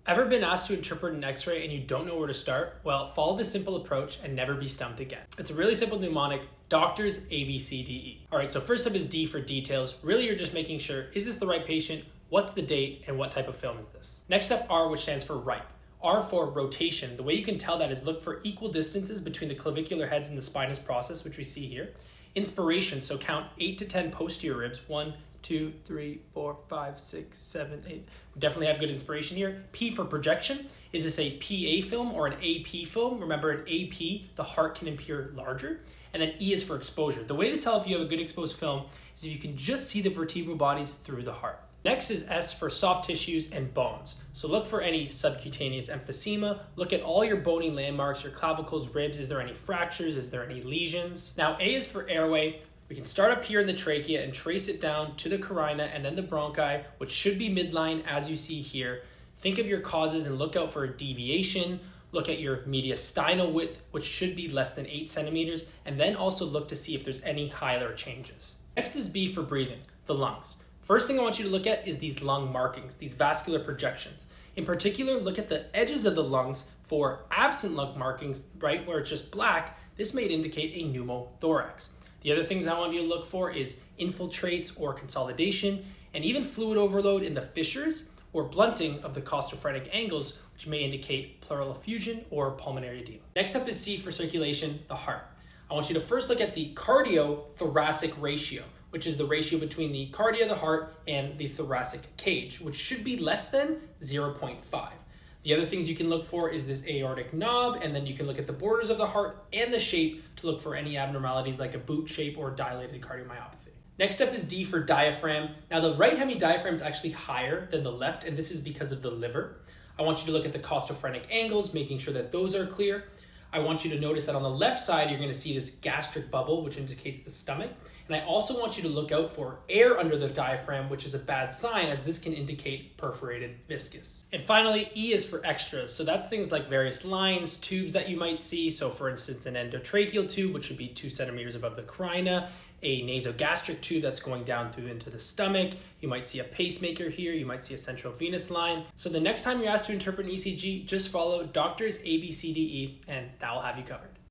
Ever been asked to interpret an x-ray and you don't know where to start? Well, follow this simple approach and never be stumped again. It's a really simple mnemonic, doctors ABCDE. All right, so first up is D for details. Really, you're just making sure, is this the right patient? What's the date? And what type of film is this? Next up, R, which stands for ripe. R for rotation. The way you can tell that is look for equal distances between the clavicular heads and the spinous process, which we see here. Inspiration, so count 8 to 10 posterior ribs. 1, 2, 3, 4, 5, 6, 7, 8. We definitely have good inspiration here. P for projection. Is this a PA film or an AP film? Remember, in AP, the heart can appear larger. And then E is for exposure. The way to tell if you have a good exposed film is if you can just see the vertebral bodies through the heart. Next is S for soft tissues and bones. So look for any subcutaneous emphysema. Look at all your bony landmarks, your clavicles, ribs. Is there any fractures? Is there any lesions? Now A is for airway. We can start up here in the trachea and trace it down to the carina and then the bronchi, which should be midline as you see here. Think of your causes and look out for a deviation. Look at your mediastinal width, which should be less than 8 centimeters, and then also look to see if there's any hilar changes. Next is B for breathing, the lungs. First thing I want you to look at is these lung markings, these vascular projections. In particular, look at the edges of the lungs for absent lung markings, right, where it's just black. This may indicate a pneumothorax. The other things I want you to look for is infiltrates or consolidation, and even fluid overload in the fissures or blunting of the costophrenic angles, which may indicate pleural effusion or pulmonary edema. Next up is C for circulation, the heart. I want you to first look at the cardiothoracic ratio, which is the ratio between the cardia of the heart and the thoracic cage, which should be less than 0.5. The other things you can look for is this aortic knob, and then you can look at the borders of the heart and the shape to look for any abnormalities like a boot shape or dilated cardiomyopathy. Next up is D for diaphragm. Now the right hemidiaphragm is actually higher than the left, and this is because of the liver. I want you to look at the costophrenic angles, making sure that those are clear. I want you to notice that on the left side, you're going to see this gastric bubble, which indicates the stomach. And I also want you to look out for air under the diaphragm, which is a bad sign, as this can indicate perforated viscus. And finally, E is for extras. So that's things like various lines, tubes that you might see. So for instance, an endotracheal tube, which would be 2 centimeters above the carina, a nasogastric tube that's going down through into the stomach. You might see a pacemaker here. You might see a central venous line. So the next time you're asked to interpret an ECG, just follow doctors ABCDE, and that will have you covered.